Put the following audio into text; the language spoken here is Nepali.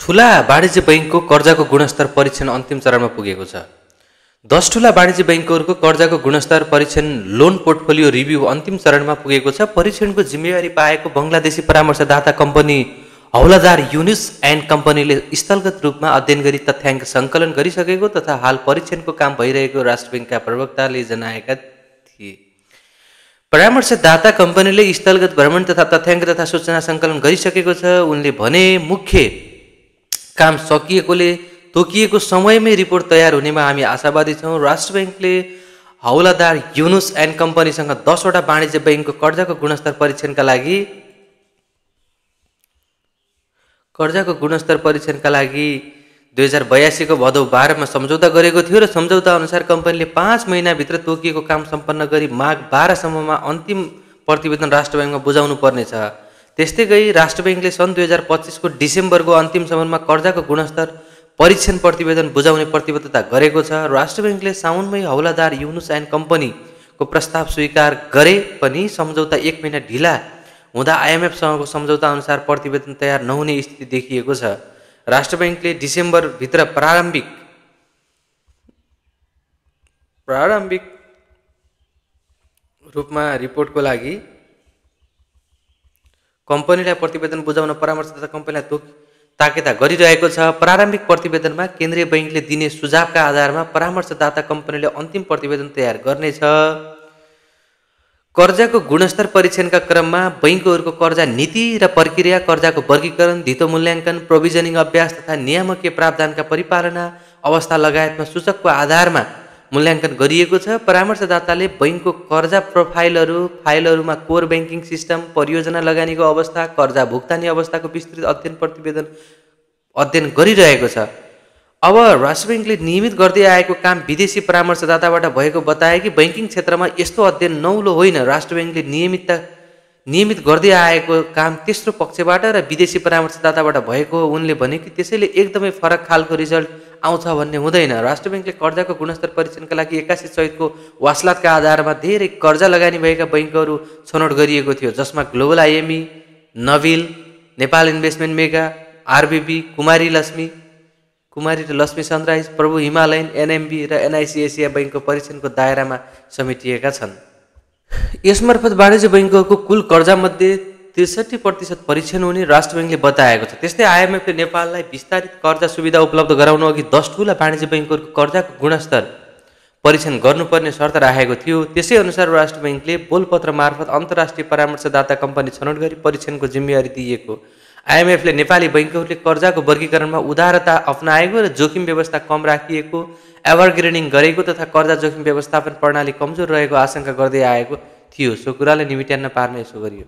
ठूला वाणिज्य बैंकको कर्जाको गुणस्तर परीक्षण अन्तिम चरणमा पुगेको छ। 10 ठूला वाणिज्य बैंकहरूको कर्जाको गुणस्तर परीक्षण लोन पोर्टफोलियो रिभ्यू अन्तिम चरणमा पुगेको छ। परीक्षणको जिम्मेवारी पाएको बङ्गलादेशी परामर्शदाता कम्पनी हौलादार युनुस एन्ड कम्पनीले स्थलगत रूपमा अध्ययन गरी तथ्याङ्क सङ्कलन गरिसकेको तथा हाल परीक्षणको काम भइरहेको राष्ट्र बैंकका प्रवक्ताले जनाएका थिए। परामर्शदाता कम्पनीले स्थलगत भ्रमण तथा तथ्याङ्क तथा सूचना सङ्कलन गरिसकेको छ। उनले भने मुख्य काम सकिएकोले तोकिएको समयमै रिपोर्ट तयार हुनेमा हामी आशावादी छौँ। राष्ट्र बैंकले हौलादार युनुस एन्ड कम्पनीसँग 10 वटा वाणिज्य बैंकको कर्जाको गुणस्तर परीक्षणका लागि 2082 को भदौ 12 मा सम्झौता गरेको थियो र सम्झौता अनुसार कम्पनीले 5 महिनाभित्र तोकिएको काम सम्पन्न गरी माघ 12 सम्ममा अन्तिम प्रतिवेदन राष्ट्र बैंकमा बुझाउनु पर्नेछ। त्यस्तै गरी राष्ट्र बैंकले सन् 2025 को डिसेम्बरको अन्तिमसम्ममा कर्जाको गुणस्तर परीक्षण प्रतिवेदन बुझाउने प्रतिबद्धता गरेको छ। राष्ट्र बैंकले साउनमै हौलादार युनुस एन्ड कम्पनीको प्रस्ताव स्वीकार गरे पनि सम्झौता 1 महिना ढिला हुँदा आइएमएफसँगको सम्झौता अनुसार प्रतिवेदन तयार नहुने स्थिति देखिएको छ। राष्ट्र बैंकले डिसेम्बर भित्र प्रारम्भिक रूपमा रिपोर्टको लागि कम्पनीलाई प्रतिवेदन बुझाउन परामर्शदाता कम्पनीलाई ताकेता गरिरहेको छ। प्रारम्भिक प्रतिवेदनमा केन्द्रीय बैंकले दिने सुझावका आधारमा परामर्शदाता कम्पनीले अन्तिम प्रतिवेदन तयार गर्नेछ। कर्जाको गुणस्तर परीक्षणका क्रममा बैंकहरूको कर्जा नीति र प्रक्रिया, कर्जाको वर्गीकरण, धितो मूल्याङ्कन, प्रोभिजनिङ अभ्यास तथा नियामकीय प्रावधानका परिपालना अवस्था लगायतमा सूचकको आधारमा मूल्याङ्कन गरिएको छ। परामर्शदाताले बैंकको कर्जा फाइलहरूमा कोर ब्याङ्किङ सिस्टम, परियोजना लगानीको अवस्था, कर्जा भुक्तानी अवस्थाको विस्तृत अध्ययन गरिरहेको छ। अब राष्ट्र बैंकले नियमित गर्दै आएको काम विदेशी परामर्शदाताबाट भएको बताए कि बैंकिङ क्षेत्रमा यस्तो अध्ययन नौलो होइन। राष्ट्र बैंकले नियमित गर्दै आएको काम तेस्रो पक्षबाट र विदेशी परामर्शदाताबाट भएको हो। उनले भने कि त्यसैले एकदमै फरक खालको रिजल्ट आउँछ भन्ने हुँदैन। राष्ट्र बैंकले कर्जाको गुणस्तर परीक्षणका लागि 81 सहितको वासलातका आधारमा धेरै कर्जा लगानी भएका बैंकहरू छनौट गरिएको थियो, जसमा global IME, Nabil, Nepal investment mega, RBB, Kumari र लक्ष्मी सनराइज, प्रभु हिमालयन, एनएमबी र एनआइसी एसिया बैंकको परीक्षणको दायरामा समेटिएका छन्। यसमार्फत वाणिज्य बैंकहरूको कुल कर्जामध्ये 63% परीक्षण हुने राष्ट्र बैंकले बताएको छ। त्यस्तै आइएमएफले नेपाललाई विस्तारित कर्जा सुविधा उपलब्ध गराउन अघि 10 ठूला वाणिज्य बैंकहरूको कर्जाको गुणस्तर परीक्षण गर्नुपर्ने शर्त राखेको थियो। त्यसै अनुसार राष्ट्र बैंकले बोलपत्र मार्फत अन्तर्राष्ट्रिय परामर्शदाता कम्पनी छनौट गरी परीक्षणको जिम्मेवारी दिएको। आइएमएफले नेपाली बैंकहरूले कर्जाको वर्गीकरणमा उदारता अपनाएको र जोखिम व्यवस्था कम राखिएको, एभरग्रेडिङ गरेको तथा कर्जा जोखिम व्यवस्थापन प्रणाली कमजोर रहेको आशंका गर्दै आएको थियो। सो कुरालाई निमिट्यान्न पार्न यसो गरियो।